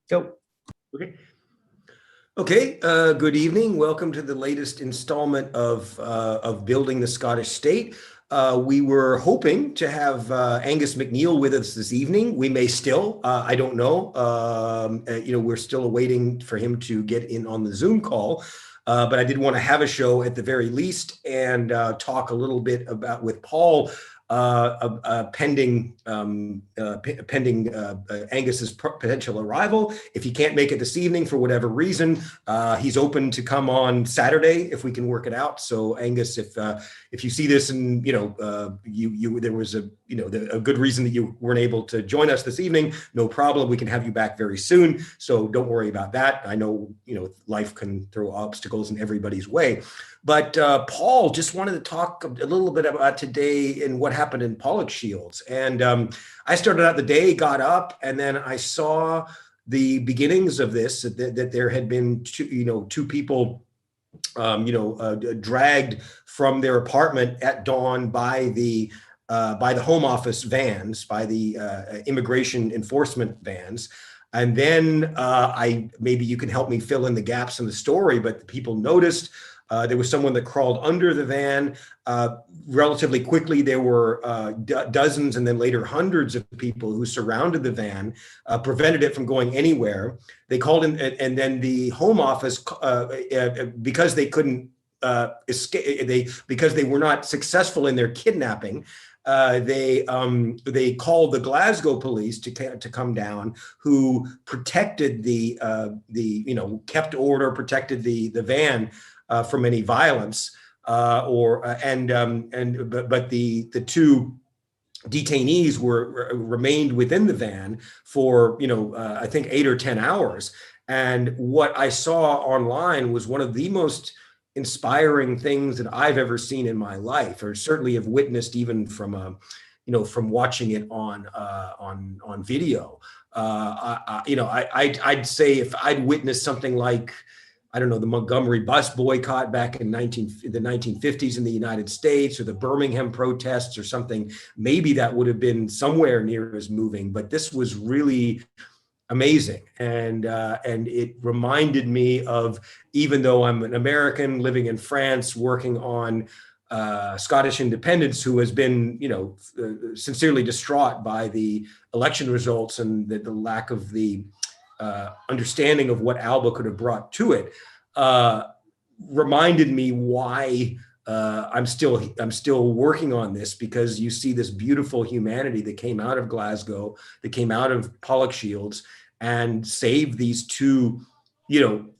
Go. Okay. Okay. Good evening. Welcome to the latest installment of Building the Scottish State. We were hoping to have Angus MacNeil with us this evening. We may still. I don't know. We're still awaiting for him to get in on the Zoom call. But I did want to have a show at the very least and talk a little bit about with Paul. Pending Angus's potential arrival. If he can't make it this evening for whatever reason, he's open to come on Saturday if we can work it out. So Angus, if you see this and there was a good reason that you weren't able to join us this evening, no problem. We can have you back very soon. So don't worry about that. I know life can throw obstacles in everybody's way. But Paul just wanted to talk a little bit about today and what happened in Pollokshields. And I started out the day, got up, and then I saw the beginnings of this, that there had been two people, dragged from their apartment at dawn by the Home Office vans, by the immigration enforcement vans. And then maybe you can help me fill in the gaps in the story, but the people noticed. There was someone that crawled under the van. Relatively quickly, there were dozens and then later hundreds of people who surrounded the van, prevented it from going anywhere. They called in, and then the Home Office, because they couldn't escape, because they were not successful in their kidnapping, they called the Glasgow police to come down, who protected kept order, protected the van. From any violence, but the two detainees remained within the van for I think 8 or 10 hours. And what I saw online was one of the most inspiring things that I've ever seen in my life, or certainly have witnessed even from from watching it on video. I'd say if I'd witnessed something like, I don't know, the Montgomery bus boycott back in the 1950s in the United States, or the Birmingham protests or something, maybe that would have been somewhere near as moving. But this was really amazing. And it reminded me of, even though I'm an American living in France, working on Scottish independence, who has been, sincerely distraught by the election results and the lack of the understanding of what ALBA could have brought to it, reminded me why I'm still working on this, because you see this beautiful humanity that came out of Glasgow, that came out of Pollokshields, and saved these two,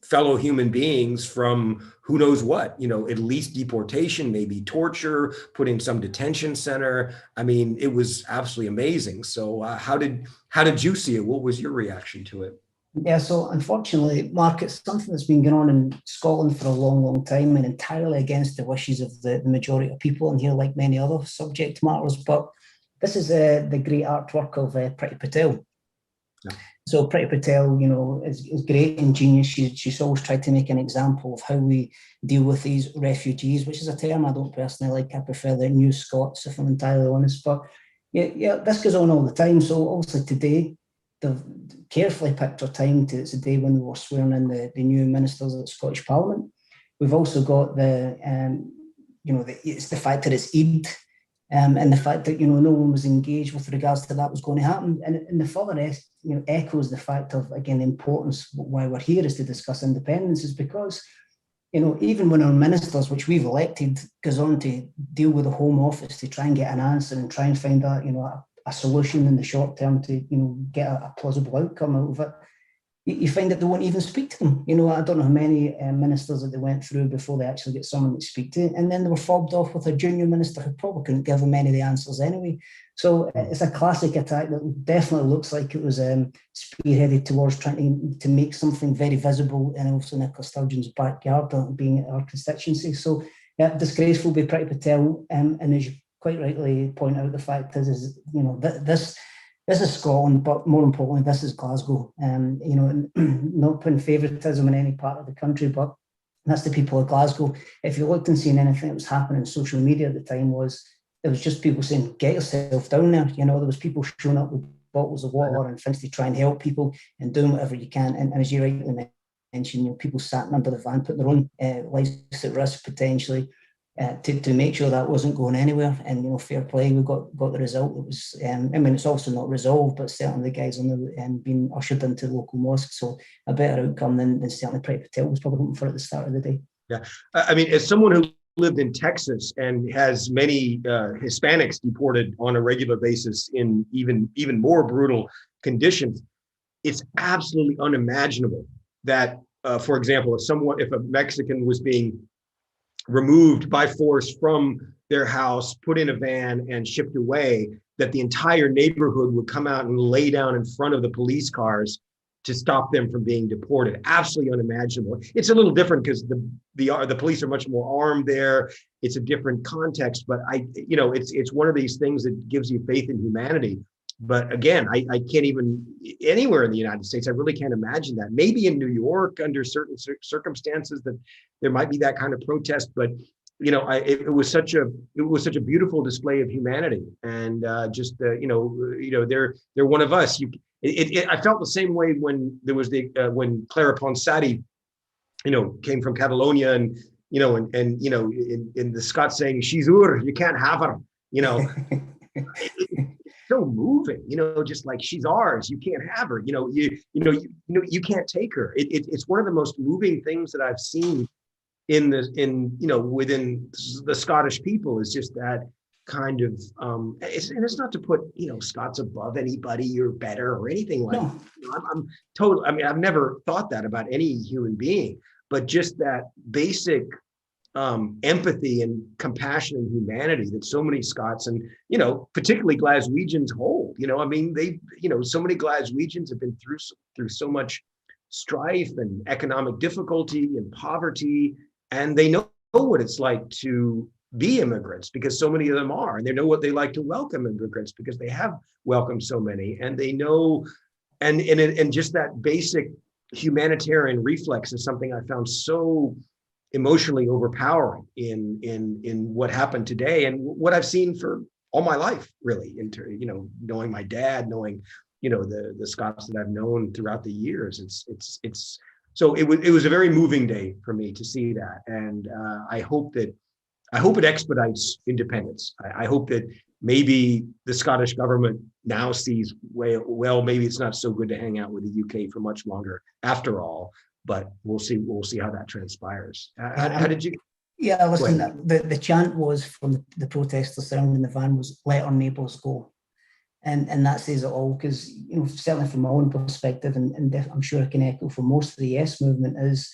fellow human beings from who knows what, at least deportation, maybe torture, put in some detention center. I mean, it was absolutely amazing. So how did you see it? What was your reaction to it? Yeah, so unfortunately, Mark, it's something that's been going on in Scotland for a long, long time, and entirely against the wishes of the majority of people in here, like many other subject matters. But this is the great artwork of Priti Patel. Yeah. So Priti Patel, is great and genius. She's always tried to make an example of how we deal with these refugees, which is a term I don't personally like. I prefer the New Scots, if I'm entirely honest. But yeah, this goes on all the time. So obviously today, they've carefully picked our time it's the day when we were swearing in the new ministers of the Scottish Parliament. We've also got it's the fact that it's Eid, and the fact that, no one was engaged with regards to that was going to happen. And the further, echoes the fact of, again, the importance why we're here is to discuss independence, is because, even when our ministers, which we've elected, goes on to deal with the Home Office to try and get an answer and try and find out, a solution in the short term to, get a plausible outcome out of it, you find that they won't even speak to them. I don't know how many ministers that they went through before they actually get someone to speak to, and then they were fobbed off with a junior minister who probably couldn't give them any of the answers anyway. So it's a classic attack that definitely looks like it was spearheaded towards trying to make something very visible in also Nicola Sturgeon's backyard, being our constituency. So yeah, disgraceful by Priti Patel, and as you quite rightly point out, the fact is this is Scotland, but more importantly, this is Glasgow. Not putting favouritism in any part of the country, but that's the people of Glasgow. If you looked and seen anything that was happening on social media at the time, it was just people saying, "Get yourself down there." There was people showing up with bottles of water and things to try and help people and doing whatever you can. And as you rightly mentioned, people sat under the van, putting their own lives at risk potentially to make sure that wasn't going anywhere. And fair play, we got the result. It was, it's also not resolved, but certainly the guys on the being ushered into the local mosque. So a better outcome than certainly Private Patel was probably hoping for at the start of the day. Yeah, as someone who lived in Texas and has many Hispanics deported on a regular basis in even more brutal conditions, it's absolutely unimaginable that, for example, if a Mexican was being removed by force from their house, put in a van and shipped away, that the entire neighborhood would come out and lay down in front of the police cars to stop them from being deported. Absolutely unimaginable. It's a little different because the police are much more armed there. It's a different context, but it's one of these things that gives you faith in humanity. But again, I can't even, anywhere in the United States, I really can't imagine that. Maybe in New York, under certain circumstances, that there might be that kind of protest. But it was such a beautiful display of humanity, and they're one of us. I felt the same way when there was when Clara Ponsati, came from Catalonia, and in the Scots saying, "She's ŵIRE, you can't have her," so moving, just like, she's ours, you can't have her, you can't take her. It's one of the most moving things that I've seen within the Scottish people, is just that kind of it's not to put Scots above anybody or better or anything like that. I'm totally, I've never thought that about any human being, but just that basic empathy and compassion and humanity that so many Scots and particularly Glaswegians hold. So many Glaswegians have been through so much strife and economic difficulty and poverty, and they know what it's like to be immigrants, because so many of them are, and they know what they like to welcome immigrants because they have welcomed so many, and they know, and just that basic humanitarian reflex is something I found so emotionally overpowering in what happened today, and what I've seen for all my life, really, knowing my dad, knowing the Scots that I've known throughout the years. It's so it was a very moving day for me to see that, and I hope it expedites independence. I hope that maybe the Scottish government now sees, well, maybe it's not so good to hang out with the UK for much longer after all, but we'll see how that transpires. How did you? Yeah, listen, the chant was from the protesters surrounding the van was, "Let our neighbours go." And that says it all, because certainly from my own perspective, and I'm sure I can echo for most of the Yes movement, is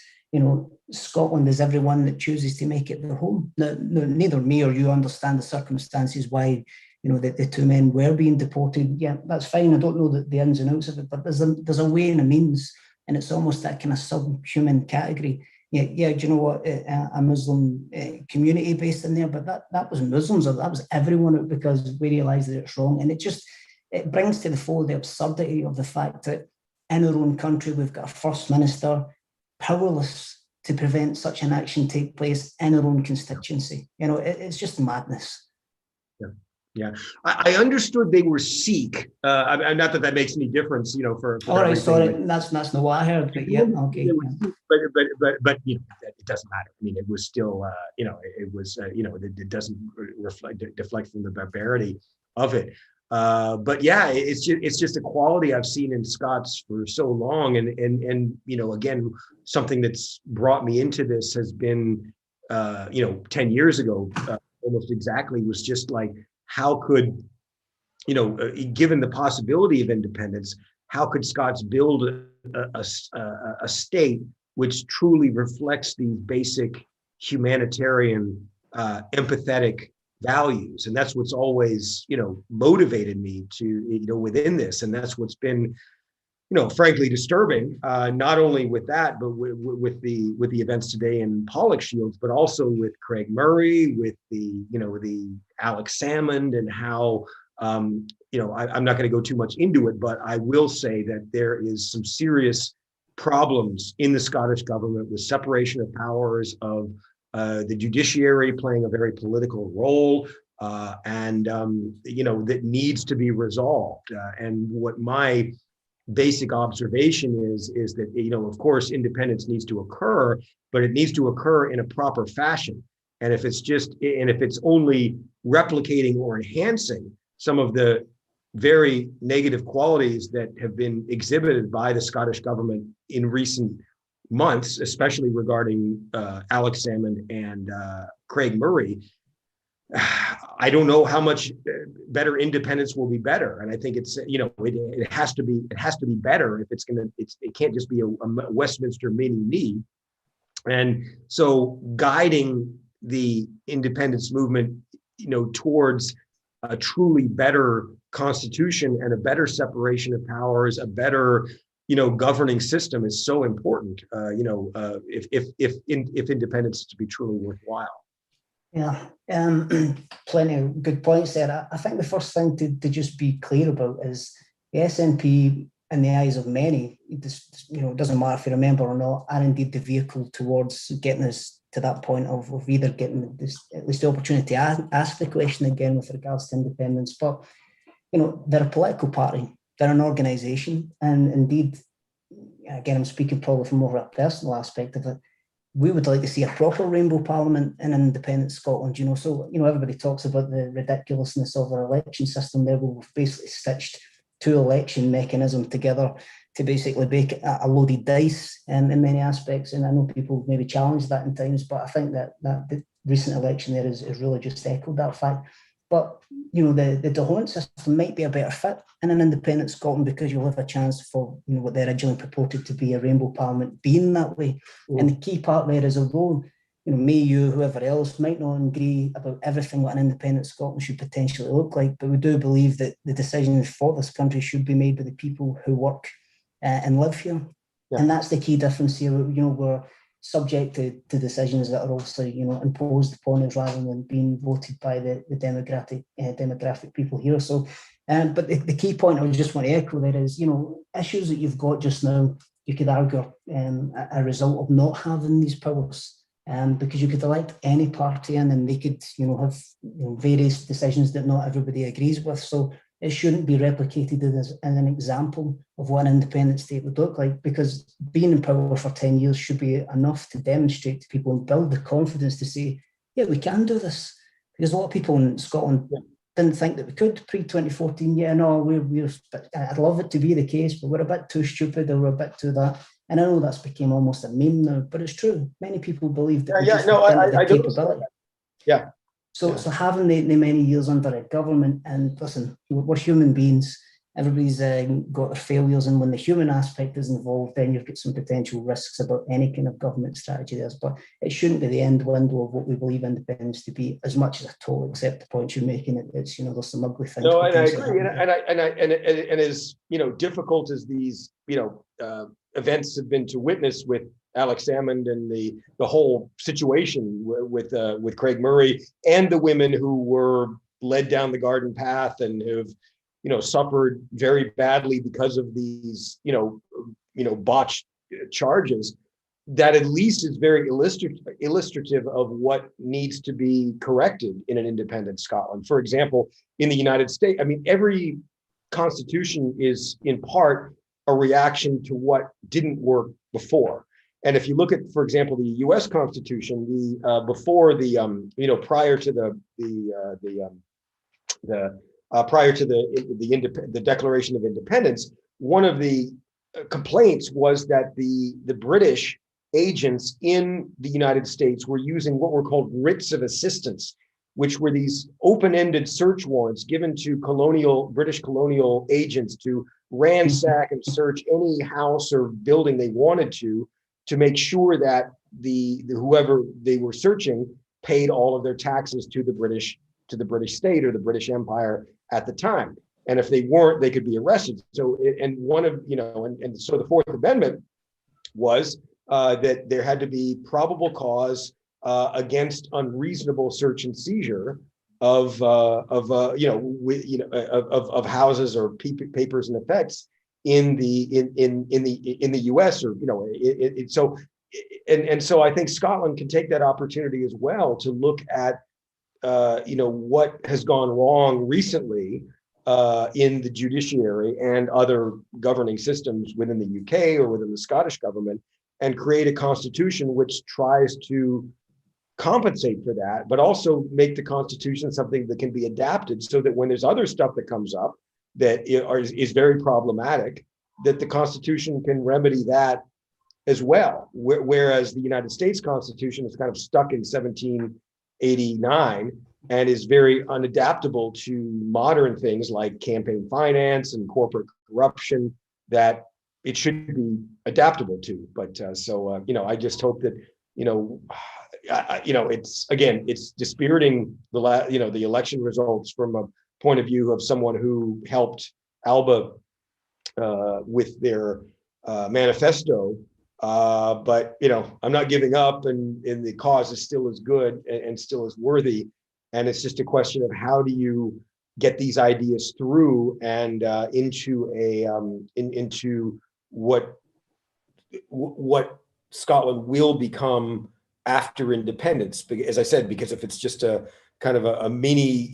Scotland is everyone that chooses to make it their home. Now, neither me or you understand the circumstances why the two men were being deported. Yeah, that's fine. I don't know the ins and outs of it, but there's a way and a means, and it's almost that kind of subhuman category. Yeah. Do you know what? A Muslim community based in there, but that was Muslims, or that was everyone, because we realised that it's wrong, and it brings to the fore the absurdity of the fact that in our own country we've got a First Minister powerless to prevent such an action take place in our own constituency. It's just madness. Yeah. I understood they were Sikh. Not that makes any difference, for all right, sorry, that's not what I heard, but yeah, okay. But it doesn't matter. I mean, it was still, it doesn't deflect from the barbarity of it. But yeah, it's just a quality I've seen in Scots for so long, and again, something that's brought me into this has been 10 years ago, almost exactly, was just like, how could given the possibility of independence, how could Scots build a state which truly reflects these basic humanitarian, empathetic values? And that's what's always, motivated me to, within this. And that's what's been, frankly disturbing, not only with that, but with the events today in Pollokshields, but also with Craig Murray, with the Alex Salmond, and how, I'm not going to go too much into it, but I will say that there is some serious problems in the Scottish government with separation of powers, of the judiciary playing a very political role, that needs to be resolved. And what my basic observation is that, of course, independence needs to occur, but it needs to occur in a proper fashion. And if it's only replicating or enhancing some of the very negative qualities that have been exhibited by the Scottish government in recent months, especially regarding Alex Salmond and Craig Murray, I don't know how much better independence will be better. And I think it's, it has to be better if it can't just be a Westminster mini-me. And so guiding the independence movement, towards a truly better constitution and a better separation of powers, a better, governing system is so important, if independence is to be truly worthwhile. Yeah, plenty of good points there. I think the first thing to just be clear about is the SNP, in the eyes of many, it doesn't matter if you're a member or not, are indeed the vehicle towards getting us to that point of either getting at least the opportunity to ask the question again with regards to independence. But, they're a political party, they're an organisation, and indeed, again, I'm speaking probably from more of a personal aspect of it, we would like to see a proper rainbow parliament in an independent Scotland, So, everybody talks about the ridiculousness of our election system there. We've basically stitched two election mechanisms together to basically make a loaded dice in many aspects. And I know people maybe challenge that in times, but I think that the recent election there is really just echoed that fact. But, the Dáil system might be a better fit in an independent Scotland because you'll have a chance for, what they originally purported to be a rainbow parliament being that way. Mm. And the key part there is, although, me, you, whoever else might not agree about everything what an independent Scotland should potentially look like, but we do believe that the decisions for this country should be made by the people who work and live here. Yeah. And that's the key difference here. We're subject to decisions that are also, imposed upon us rather than being voted by the demographic people here. So, but the key point I just want to echo there is, issues that you've got just now, you could argue a result of not having these powers. Because you could elect any party in and they could, have various decisions that not everybody agrees with. So it shouldn't be replicated as an example of what an independent state would look like, because being in power for 10 years should be enough to demonstrate to people and build the confidence to say, yeah, we can do this. Because a lot of people in Scotland didn't think that we could pre-2014. Yeah, no, I'd love it to be the case, but we're a bit too stupid or we're a bit too that. And I know that's become almost a meme now, but it's true. Many people believe that I capability. Yeah. So having the many years under a government, and listen, we're human beings. Everybody's got their failures, and when the human aspect is involved, then you've got some potential risks about any kind of government strategy there. But it shouldn't be the end window of what we believe independence to be, as much as I totally accept the point you're making. It's there's some ugly things. No, and I agree, and as difficult as these events have been to witness with Alex Salmond and the whole situation with Craig Murray and the women who were led down the garden path and have suffered very badly because of these botched charges, that at least is very illustrative of what needs to be corrected in an independent Scotland. For example, in the United States, every constitution is in part a reaction to what didn't work before. And if you look at, for example, the U.S. Constitution, before the prior to the Declaration of Independence, one of the complaints was that the British agents in the United States were using what were called writs of assistance, which were these open-ended search warrants given to British colonial agents to ransack and search any house or building they wanted to make sure that whoever they were searching paid all of their taxes to the British state or the British Empire at the time. And if they weren't, they could be arrested. So, and so the Fourth Amendment was that there had to be probable cause against unreasonable search and seizure of houses or papers and effects in the U.S. or so I think Scotland can take that opportunity as well to look at what has gone wrong recently in the judiciary and other governing systems within the UK or within the Scottish government, and create a constitution which tries to compensate for that, but also make the constitution something that can be adapted so that when there's other stuff that comes up that is very problematic, that the constitution can remedy that as well. Whereas the United States Constitution is kind of stuck in 1789 and is very unadaptable to modern things like campaign finance and corporate corruption that it should be adaptable to. But I just hope that, it's dispiriting the election results from a point of view of someone who helped ALBA with their manifesto. But I'm not giving up, and the cause is still as good and still as worthy. And it's just a question of how do you get these ideas through and into what Scotland will become after independence. As I said, because if it's just a kind of a mini,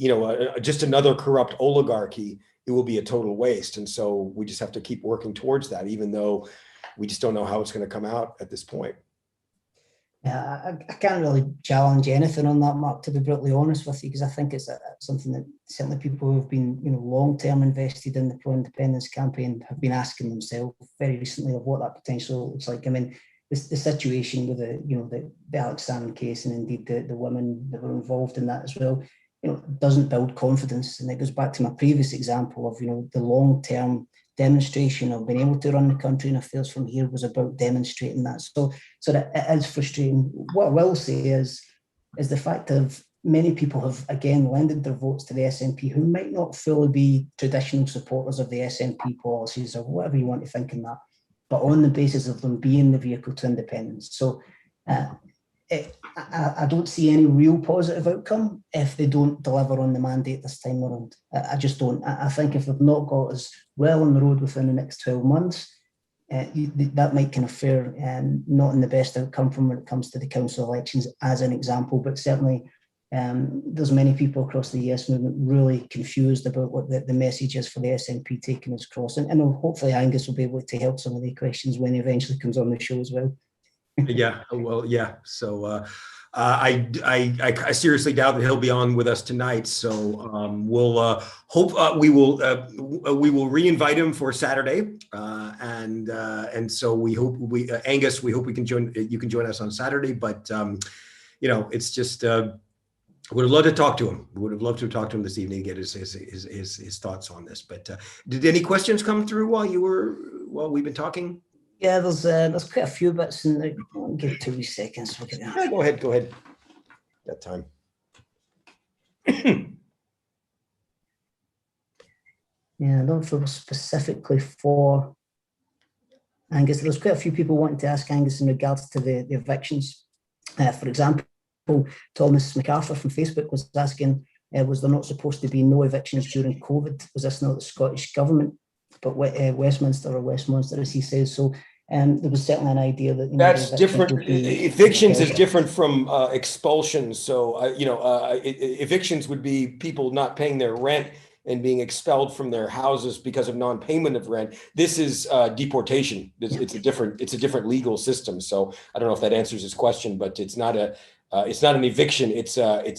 just another corrupt oligarchy, it will be a total waste. And so we just have to keep working towards that, even though we just don't know how it's going to come out at this point. Yeah, I can't really challenge anything on that, Mark, to be brutally honest with you, because I think it's something that certainly people who have been, long-term invested in the pro-independence campaign have been asking themselves very recently of what that potential looks like. I mean, the situation with the AIRSON case, and indeed the women that were involved in that as well, doesn't build confidence. And it goes back to my previous example of, the long-term demonstration of being able to run the country in affairs from here was about demonstrating that. So that it is frustrating. What I will say is the fact of many people have again lended their votes to the SNP who might not fully be traditional supporters of the SNP policies or whatever you want to think in that, but on the basis of them being the vehicle to independence. So I don't see any real positive outcome if they don't deliver on the mandate this time around. I just don't. I think if they've not got us well on the road within the next 12 months, that might kind of fare not in the best outcome from when it comes to the council elections, as an example. But certainly, there's many people across the yes movement really confused about what the message is for the SNP taking us across. And hopefully Angus will be able to help some of the questions when he eventually comes on the show as well. Yeah, well, yeah. So I seriously doubt that he'll be on with us tonight. So we'll hope we will re-invite him for Saturday, and so we hope Angus, we hope we can join. You can join us on Saturday, but it's just. Would have loved to talk to him. Would have loved to talk to him this evening, get his thoughts on this. But did any questions come through while we've been talking? Yeah, there's quite a few bits in there. I'll give it 2 seconds. Look at that. Yeah, go ahead. That time. Yeah, I don't know if it was specifically for Angus. There's quite a few people wanting to ask Angus in regards to the evictions. For example, Thomas MacArthur from Facebook was asking, was there not supposed to be no evictions during COVID? Was this not the Scottish government, but Westminster or Westminster, as he says? So there was certainly an idea that that's different. Evictions is different from expulsions. So evictions would be people not paying their rent and being expelled from their houses because of non-payment of rent. This is deportation. It's a different legal system. So I don't know if that answers his question, but it's not an eviction. It's a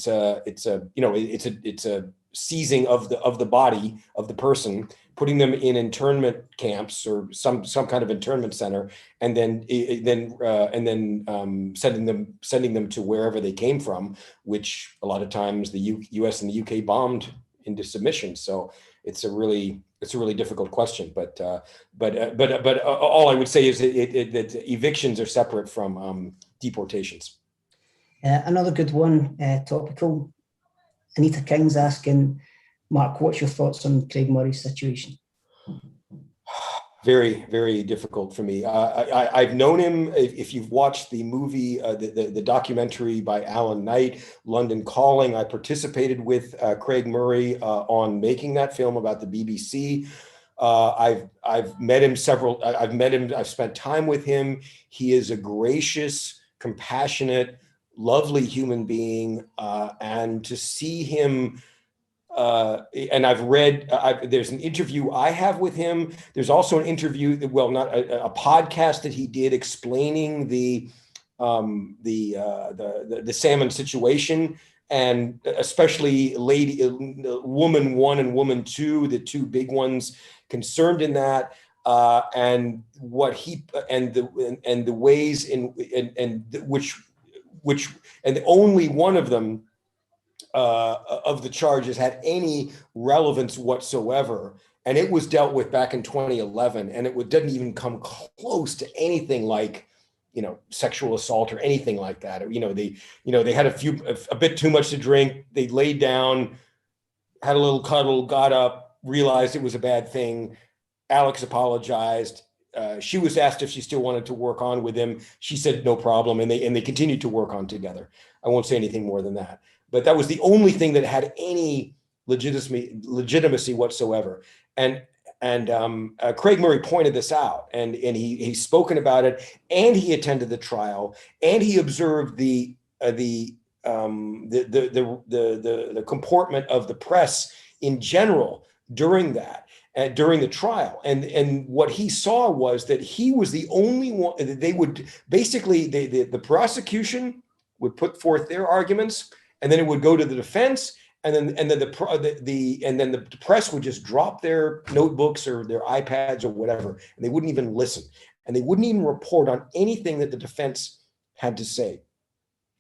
seizing of the body of the person, putting them in internment camps or some kind of internment center, and then sending them to wherever they came from, which a lot of times the U.S. and the UK bombed into submission. So it's a really difficult question. But all I would say is that evictions are separate from deportations. Another good one, topical. Anita King's asking, Mark, what's your thoughts on Craig Murray's situation? Very, very difficult for me. I've known him. If you've watched the movie, the documentary by Alan Knight, London Calling, I participated with Craig Murray on making that film about the BBC. I've met him I've spent time with him. He is a gracious, compassionate, lovely human being, and to see him, and I've read, there's an interview I have with him. There's also an interview, well, not a podcast that he did explaining the salmon situation, and especially woman 1 and woman 2, the two big ones concerned in that, and what he and the ways in and which and only one of them of the charges had any relevance whatsoever, and it was dealt with back in 2011, and it didn't even come close to anything like, you know, sexual assault or anything like that. They had a bit too much to drink. They laid down, had a little cuddle, got up, realized it was a bad thing. Alex apologized. She was asked if she still wanted to work on with him. She said no problem, and they continued to work on together. I won't say anything more than that. But that was the only thing that had any legitimacy whatsoever. And Craig Murray pointed this out, and he's spoken about it, and he attended the trial, and he observed the comportment of the press in general during that. During the trial, and what he saw was that he was the only one. They would basically, the prosecution would put forth their arguments, and then it would go to the defense, and then the press would just drop their notebooks or their iPads or whatever, and they wouldn't even listen, and they wouldn't even report on anything that the defense had to say.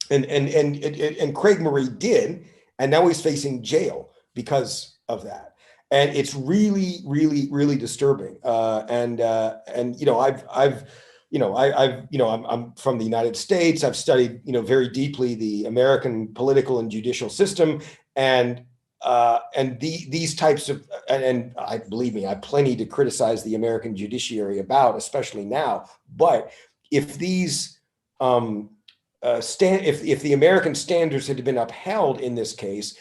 And Craig Murray did, and now he's facing jail because of that. And it's really, really, really disturbing. I'm from the United States. I've studied, very deeply the American political and judicial system, and these types of, and I believe me, I have plenty to criticize the American judiciary about, especially now. But if these if the American standards had been upheld in this case,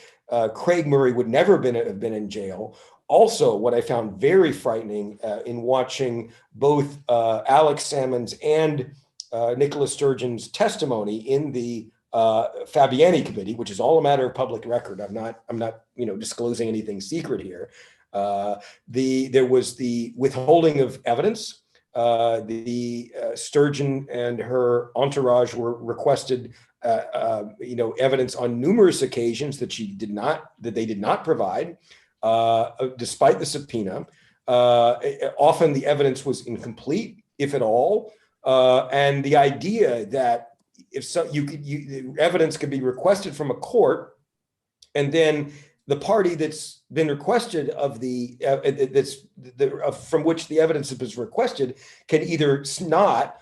Craig Murray would never have been in jail. Also, what I found very frightening in watching both Alex Salmon's and Nicola Sturgeon's testimony in the Fabiani committee, which is all a matter of public record. I'm not disclosing anything secret here. There was the withholding of evidence. Sturgeon and her entourage were requested evidence on numerous occasions that they did not provide, despite the subpoena. Often the evidence was incomplete, if at all, and the idea that evidence could be requested from a court, and then the party that's been requested from which the evidence was requested can either not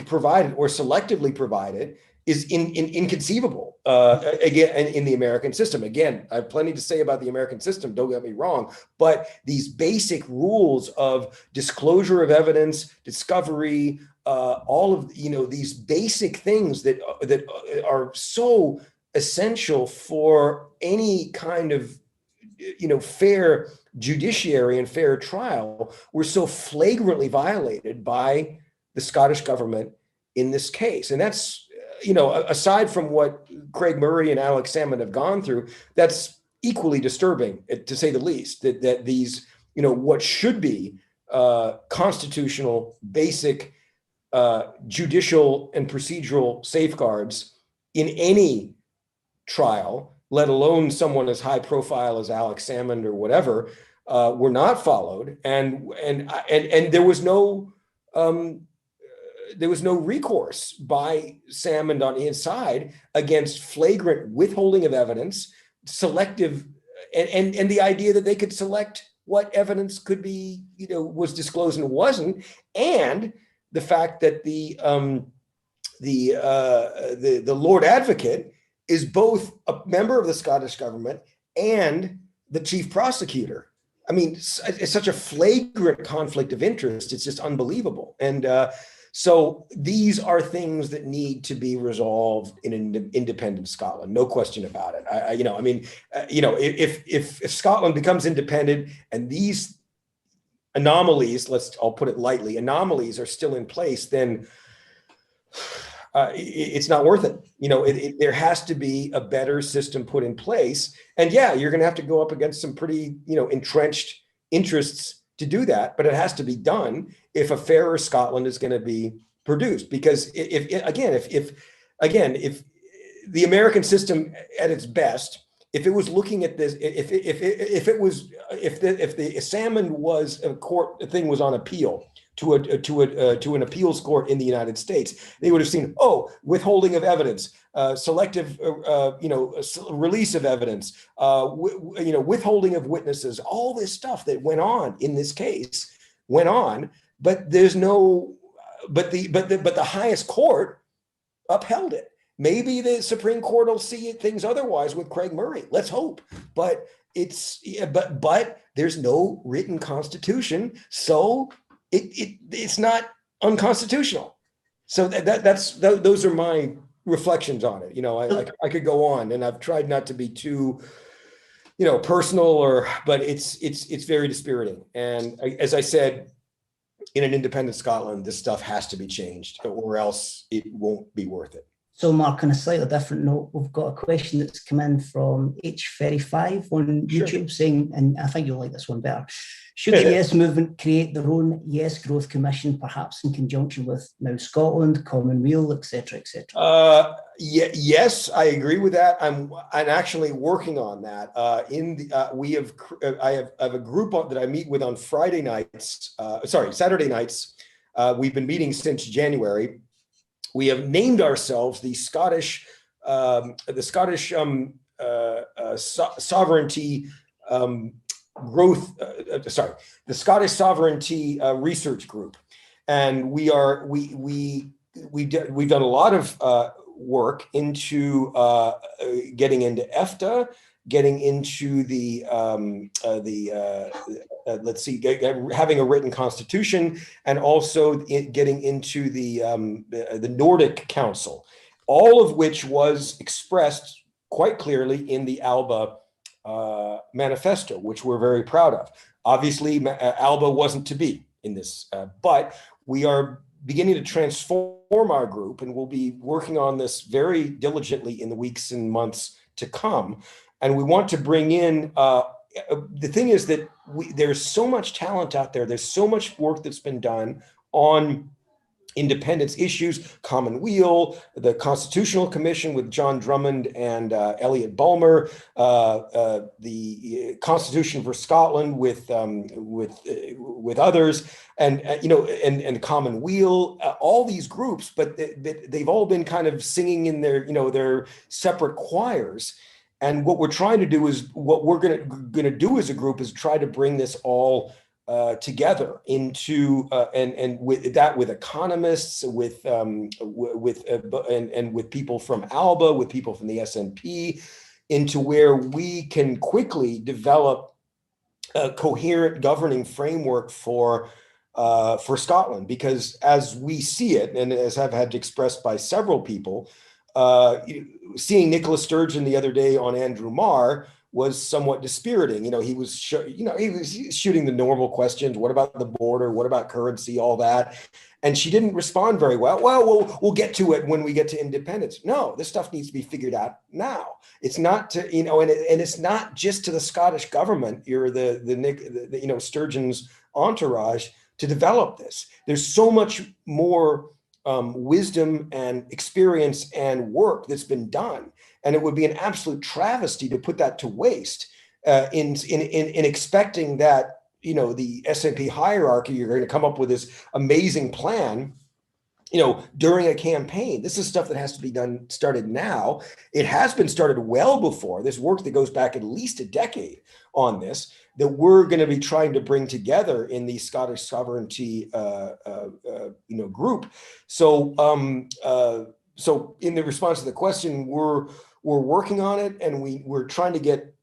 provide it or selectively provide it is inconceivable. Again, in the American system. Again, I have plenty to say about the American system, don't get me wrong, but these basic rules of disclosure of evidence, discovery, all of these basic things that are so essential for any kind of fair judiciary and fair trial were so flagrantly violated by the Scottish government in this case. And that's aside from what Craig Murray and Alex Salmon have gone through, that's equally disturbing, to say the least, that these what should be constitutional basic judicial and procedural safeguards in any trial, let alone someone as high profile as Alex Salmon or whatever, were not followed, and there was no recourse by Salmon on his side against flagrant withholding of evidence, selective, and the idea that they could select what evidence could be was disclosed and wasn't, and the fact that the Lord Advocate is both a member of the Scottish government and the chief prosecutor. I mean, it's such a flagrant conflict of interest. It's just unbelievable. And so these are things that need to be resolved in an independent Scotland, no question about it. If Scotland becomes independent and these anomalies, I'll put it lightly, anomalies are still in place, then it's not worth it. You know, there has to be a better system put in place. And yeah, you're going to have to go up against some pretty, you know, entrenched interests to do that, but it has to be done if a fairer Scotland is going to be produced. Because if the American system at its best, if it was looking at this, if the salmon was a court thing was on appeal to an appeals court in the United States, they would have seen, oh, withholding of evidence, selective, release of evidence, withholding of witnesses, all this stuff that went on in this case went on, but there's no, but the highest court upheld it. Maybe the Supreme Court will see things otherwise with Craig Murray. Let's hope. But but there's no written constitution, so it's not unconstitutional. So those are my reflections on it. You know, I could go on, and I've tried not to be too, you know, personal, but it's very dispiriting. And as I said, in an independent Scotland, this stuff has to be changed, or else it won't be worth it. So, Mark, on a slightly different note, we've got a question that's come in from H35 on YouTube saying, and I think you'll like this one better, should the Yes movement create their own Yes Growth Commission, perhaps in conjunction with Now Scotland, Commonweal, etc., etc.? Yes, I agree with that. I'm actually working on that. I have a group that I meet with on Saturday nights. We've been meeting since January. We have named ourselves the Scottish Sovereignty the Scottish Sovereignty Research Group, and we've done a lot of work into getting into EFTA, getting into having a written constitution, and also getting into the Nordic Council, all of which was expressed quite clearly in the ALBA manifesto, which we're very proud of. Obviously, ALBA wasn't to be in this, but we are beginning to transform our group, and we'll be working on this very diligently in the weeks and months to come. And we want to bring in, the thing is that there's so much talent out there. There's so much work that's been done on independence issues, Commonweal, the Constitutional Commission with John Drummond and Elliot Bulmer, the Constitution for Scotland with others, and Commonweal, all these groups, but they've all been kind of singing in their separate choirs. And what we're trying to do is, what we're going to do as a group is try to bring this all together into and with economists, with people from ALBA, with people from the SNP, into where we can quickly develop a coherent governing framework for Scotland. Because as we see it, and as I've had expressed by several people, seeing Nicola Sturgeon the other day on Andrew Marr was somewhat dispiriting. He was shooting the normal questions. What about the border? What about currency? All that. And she didn't respond very well. Well, we'll get to it when we get to independence. No, this stuff needs to be figured out now. It's not to, and it's not just to the Scottish government, you're the Sturgeon's entourage to develop this. There's so much more wisdom and experience and work that's been done. And it would be an absolute travesty to put that to waste in expecting that, the SNP hierarchy, you're going to come up with this amazing plan, during a campaign. This is stuff that has to be started now. It has been started well before. This work that goes back at least a decade on this, that we're going to be trying to bring together in the Scottish Sovereignty group. So so in the response to the question, we're working on it, and we're trying to get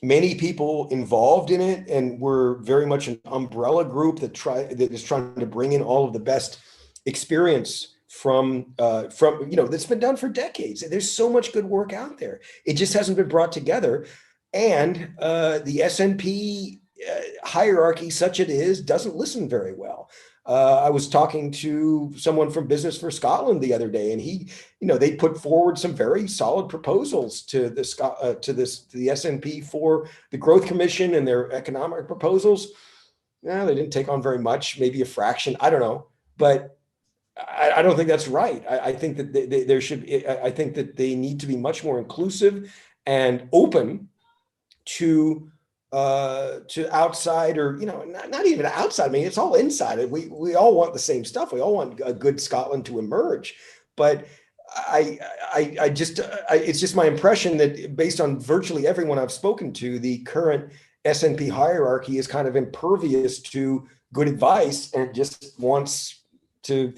many people involved in it, and we're very much an umbrella group that is trying to bring in all of the best experience from that's been done for decades. There's so much good work out there. It just hasn't been brought together, and the SNP hierarchy, such it is, doesn't listen very well. I was talking to someone from Business for Scotland the other day, and they put forward some very solid proposals to the SNP for the Growth Commission and their economic proposals. Yeah, they didn't take on very much, maybe a fraction, I don't know, but I don't think that's right. I think that I think that they need to be much more inclusive and open to outside, or not even outside. I mean, it's all inside. We all want the same stuff. We all want a good Scotland to emerge, but it's just my impression that based on virtually everyone I've spoken to, the current SNP hierarchy is kind of impervious to good advice and just wants to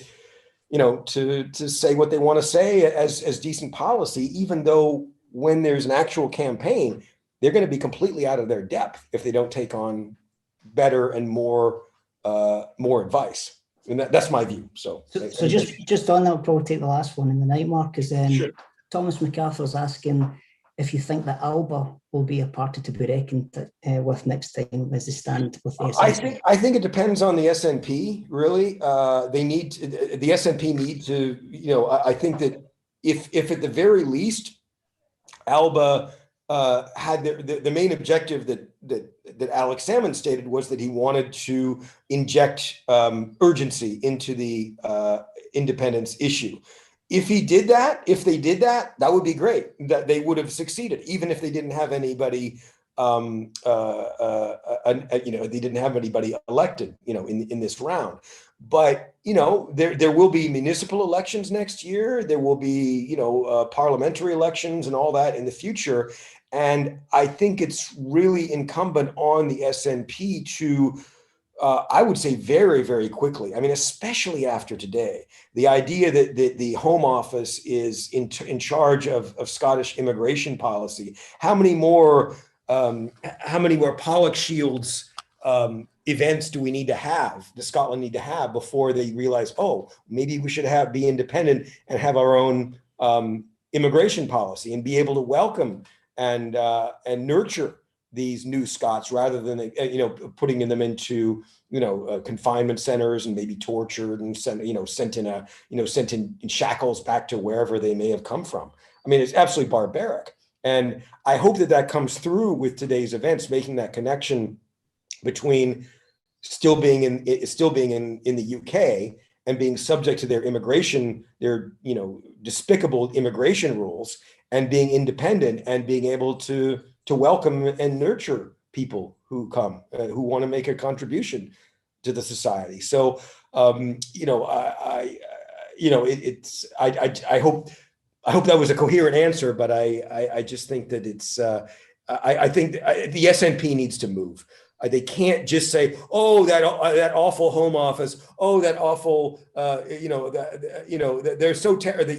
say what they want to say as decent policy, even though when there's an actual campaign, they're going to be completely out of their depth if they don't take on better and more advice. And that's my view. So just on that, I'll probably take the last one in the night, Mark, is sure. Thomas MacArthur's asking if you think that ALBA will be a party to be reckoned with next time as they stand with the SNP. I think it depends on the SNP, really. The SNP need to, I think that if at the very least, ALBA had the main objective that Alex Salmond stated was that he wanted to inject urgency into the independence issue. If they did that, that would be great. That they would have succeeded, even if they didn't have anybody, they didn't have anybody elected, in this round. But there will be municipal elections next year. There will be parliamentary elections and all that in the future. And I think it's really incumbent on the SNP to, I would say very, very quickly. I mean, especially after today, the idea that the Home Office is in charge of Scottish immigration policy. How many more Pollock Shields events do we need to have? Does Scotland need to have before they realize, oh, maybe we should be independent and have our own immigration policy and be able to welcome and nurture these new Scots rather than putting them into confinement centers and maybe tortured and sent in shackles back to wherever they may have come from. I mean, it's absolutely barbaric. And I hope that comes through with today's events, making that connection between still being in the UK and being subject to their despicable immigration rules, and being independent and being able to welcome and nurture people who come, who want to make a contribution to the society. So, I hope that was a coherent answer, but I just think that it's, I think the SNP needs to move. They can't just say, "Oh, that awful Home Office. Oh, that awful, they're so terrible.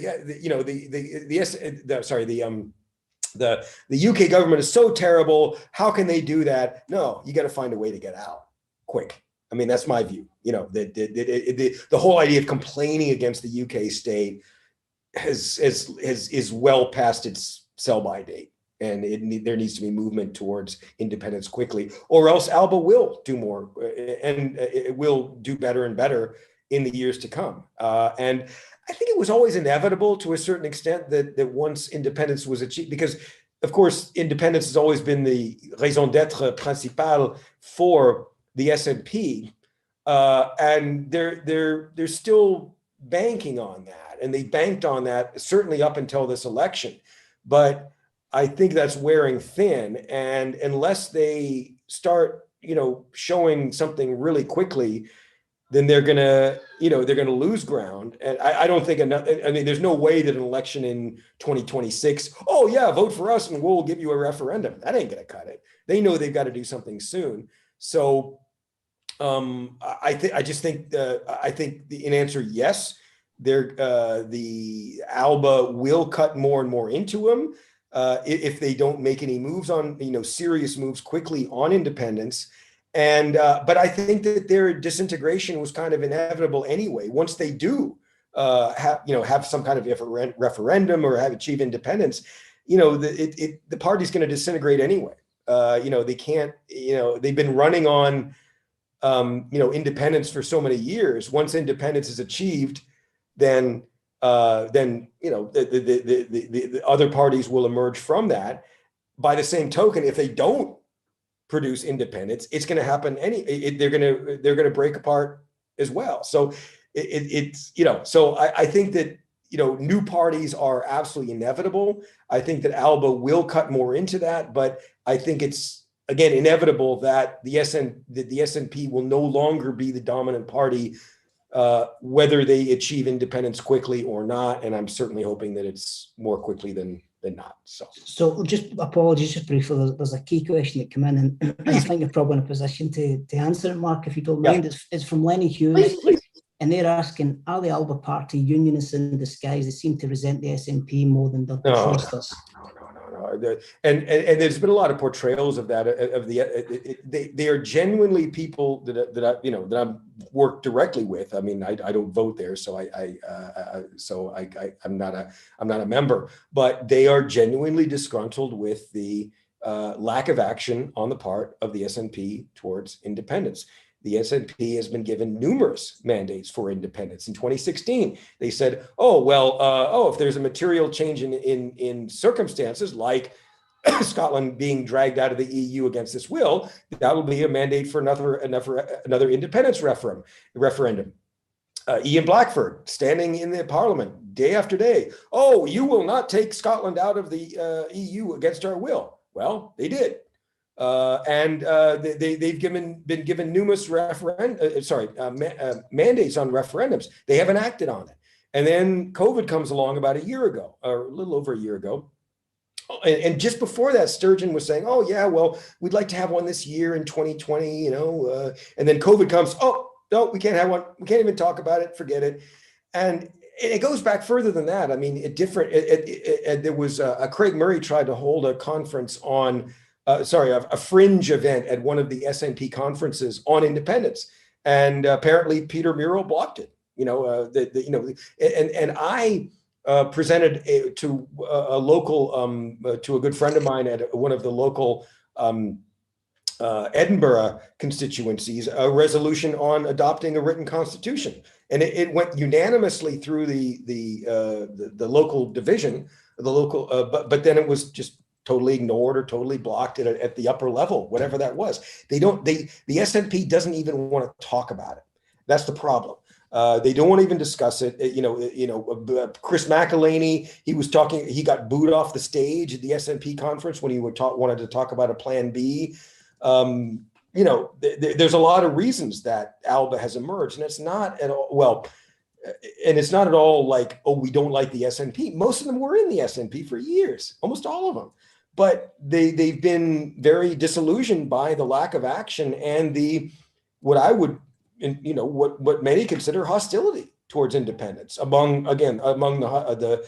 The UK government is so terrible. How can they do that?" No, you got to find a way to get out quick. I mean, that's my view. The whole idea of complaining against the UK state is well past its sell-by date. And there needs to be movement towards independence quickly, or else ALBA will do more, and it will do better and better in the years to come. And I think it was always inevitable to a certain extent that once independence was achieved, because of course independence has always been the raison d'être principale for the SNP, and they're still banking on that, and they banked on that certainly up until this election, but I think that's wearing thin, and unless they start, showing something really quickly, then they're gonna lose ground. And I don't think there's no way that an election in 2026, oh yeah, vote for us and we'll give you a referendum. That ain't gonna cut it. They know they've got to do something soon. So I think in answer, yes, the ALBA will cut more and more into them. If they don't make any moves on, serious moves quickly on independence. And, but I think that their disintegration was kind of inevitable anyway. Once they do have some kind of referendum or have achieved independence, the party's going to disintegrate anyway. They can't, they've been running on independence for so many years. Once independence is achieved, then the other parties will emerge from that. By the same token, if they don't produce independence, it's going to happen. They're going to break apart as well. So so I think that new parties are absolutely inevitable. I think that ALBA will cut more into that, but I think it's again inevitable that the SNP will no longer be the dominant party, whether they achieve independence quickly or not. And I'm certainly hoping that it's more quickly than not. So just apologies, just briefly, there's a key question that came in, and I think you're probably in a position to answer it, Mark, if you don't mind. It's from Lenny Hughes, please. And they're asking, are the ALBA party unionists in disguise? They seem to resent the SNP more than they trust us. No. And there's been a lot of portrayals of that. They are genuinely people that I've worked directly with. I mean, I don't vote there, so I'm not a member. But they are genuinely disgruntled with the lack of action on the part of the SNP towards independence. The SNP has been given numerous mandates for independence. In 2016, they said, if there's a material change in circumstances like Scotland being dragged out of the EU against its will, that will be a mandate for another independence referendum. Ian Blackford standing in the Parliament day after day. Oh, you will not take Scotland out of the EU against our will. Well, they did. They've been given numerous mandates on referendums. They haven't acted on it. And then COVID comes along about a year ago, or a little over a year ago. And just before that, Sturgeon was saying, oh yeah, well, we'd like to have one this year in 2020, and then COVID comes, oh, no, we can't have one. We can't even talk about it. Forget it. And it goes back further than that. I mean, there was Craig Murray tried to hold a conference on a fringe event at one of the SNP conferences on independence, and apparently Peter Murrell blocked it. And I presented to a local, to a good friend of mine at one of the local Edinburgh constituencies, a resolution on adopting a written constitution, and it went unanimously through the local division, but then it was just totally ignored or totally blocked at the upper level, whatever that was. The SNP doesn't even want to talk about it. That's the problem. They don't want to even discuss it. Chris McElhaney, he got booed off the stage at the SNP conference when he wanted to talk about a plan B. There's a lot of reasons that ALBA has emerged, and it's not at all, it's not at all like, oh, we don't like the SNP. Most of them were in the SNP for years, almost all of them. But they've been very disillusioned by the lack of action and what many consider hostility towards independence among the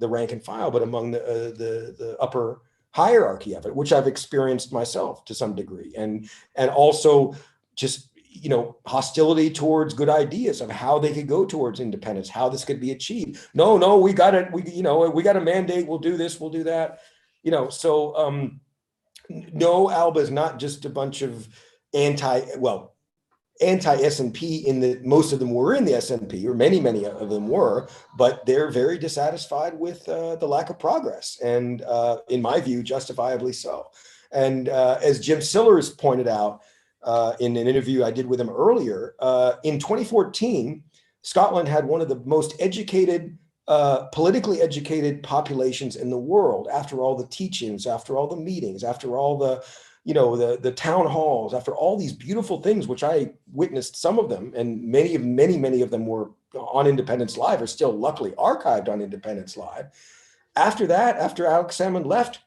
rank and file, but among the upper hierarchy of it, which I've experienced myself to some degree, and also just hostility towards good ideas of how they could go towards independence, how this could be achieved. No, we got it. We got a mandate. We'll do this. We'll do that. No, ALBA is not just a bunch of anti-SNP in that most of them were in the SNP, or many of them were, but they're very dissatisfied with the lack of progress, and in my view, justifiably so. And as Jim Sillars pointed out in an interview I did with him earlier, in 2014, Scotland had one of the most politically educated populations in the world, after all the teachings, after all the meetings, after all the town halls, after all these beautiful things, which I witnessed some of them, and many of them were on Independence Live, are still luckily archived on Independence Live. After that, after Alex Salmond left,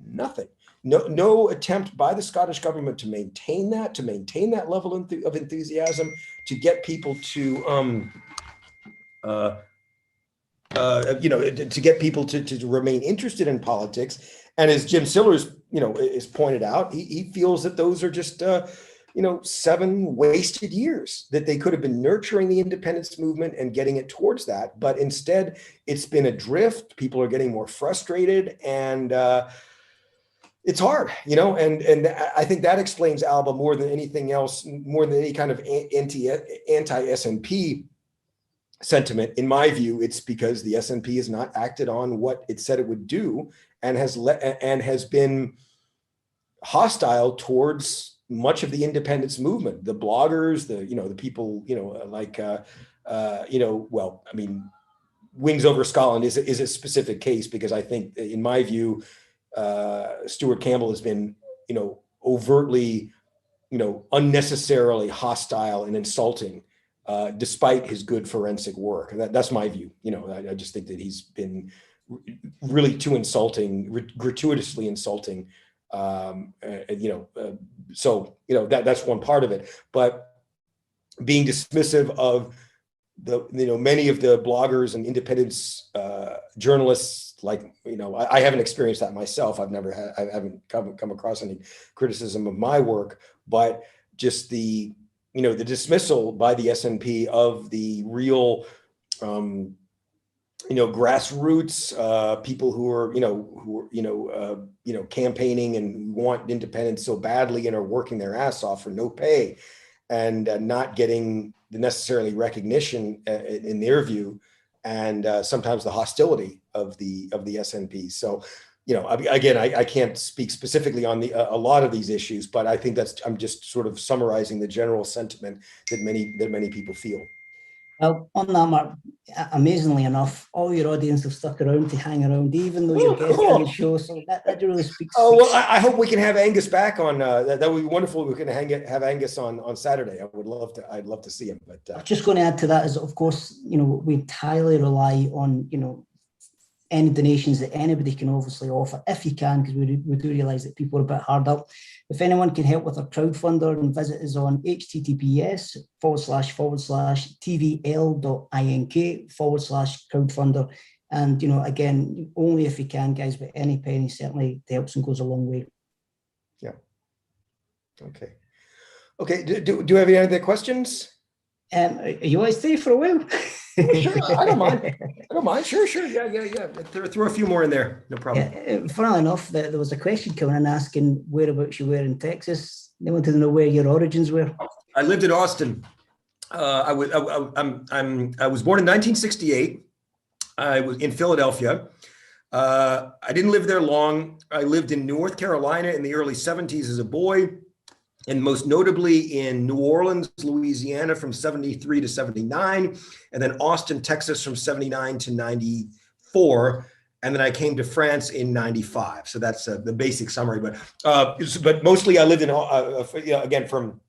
nothing. No attempt by the Scottish government to maintain that level of enthusiasm, to get people to to remain interested in politics. And as Jim Sillars, is pointed out, he feels that those are just, 7 wasted years, that they could have been nurturing the independence movement and getting it towards that. But instead, it's been adrift. People are getting more frustrated. And it's hard, you know, and I think that explains ALBA more than anything else, more than any kind of anti-SNP sentiment. In my view, it's because the SNP has not acted on what it said it would do, and has been hostile towards much of the independence movement, the bloggers, the people, like well, I mean, Wings Over Scotland is a specific case, because I think, in my view, Stuart Campbell has been, overtly, unnecessarily hostile and insulting, despite his good forensic work. That's my view. I just think that he's been really too insulting, gratuitously insulting. So that's one part of it. But being dismissive of the many of the bloggers and independence journalists, like I haven't experienced that myself. I haven't come across any criticism of my work, but just the the dismissal by the SNP of the real grassroots people who are campaigning and want independence so badly and are working their ass off for no pay, and not getting the necessarily recognition in their view, and sometimes the hostility of the SNP. So, again, I can't speak specifically on a lot of these issues, but I think I'm just sort of summarizing the general sentiment that many people feel. Well, on that, Mark, amazingly enough, all your audience have stuck around to hang around, even though you're guesting on the show. So that really speaks. Oh, well, I hope we can have Angus back on. That would be wonderful. We can have Angus on Saturday. I'd love to see him. But I'm just going to add to that is, of course, we entirely rely on any donations that anybody can obviously offer, if you can, because we do realise that people are a bit hard up. If anyone can help with our crowdfunder, and visit us on https://tvl.ink/crowdfunder. And, again, only if you can, guys, but any penny certainly helps and goes a long way. Yeah. Okay. Okay. Do you have any other questions? You always stay for a while. Sure, I don't mind. Sure. Yeah. Throw a few more in there. No problem. Yeah, funnily enough, there was a question coming in asking whereabouts you were in Texas. They wanted to know where your origins were. I lived in Austin. I was born in 1968. I was in Philadelphia. I didn't live there long. I lived in North Carolina in the early 70s as a boy, and most notably in New Orleans, Louisiana from 73 to 79, and then Austin, Texas from 79 to 94. And then I came to France in 95. So that's the basic summary. But mostly I lived in, again, from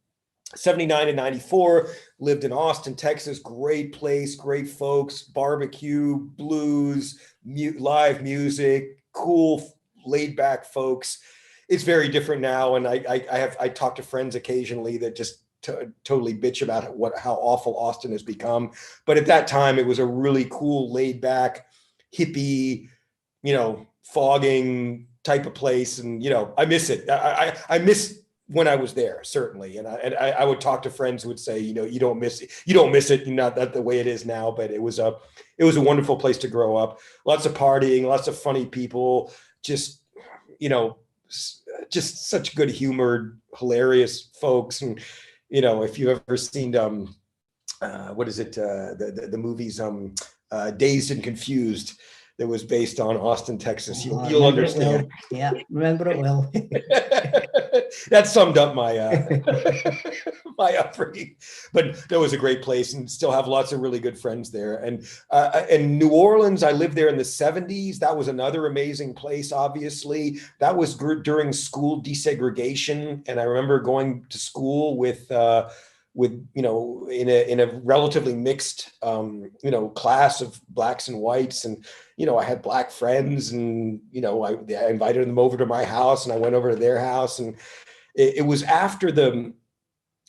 79 to 94, lived in Austin, Texas. Great place, great folks, barbecue, blues, live music, cool, laid back folks. It's very different now, and I talk to friends occasionally that just totally bitch about how awful Austin has become. But at that time, it was a really cool, laid back, hippie, fogging type of place, and I miss it. I miss when I was there, certainly, and I would talk to friends who would say, you don't miss it, not that the way it is now, but it was a wonderful place to grow up. Lots of partying, lots of funny people, just such good humored, hilarious folks. And if you've ever seen what is it, the movies Dazed and Confused, that was based on Austin, Texas, you'll understand. Well. Yeah, remember it well. That summed up my my upbringing. But that was a great place, and still have lots of really good friends there. And in New Orleans, I lived there in the 70s. That was another amazing place, obviously. That was during school desegregation. And I remember going to school with in a relatively mixed class of blacks and whites, and I had black friends, and I invited them over to my house, and I went over to their house, and it was after the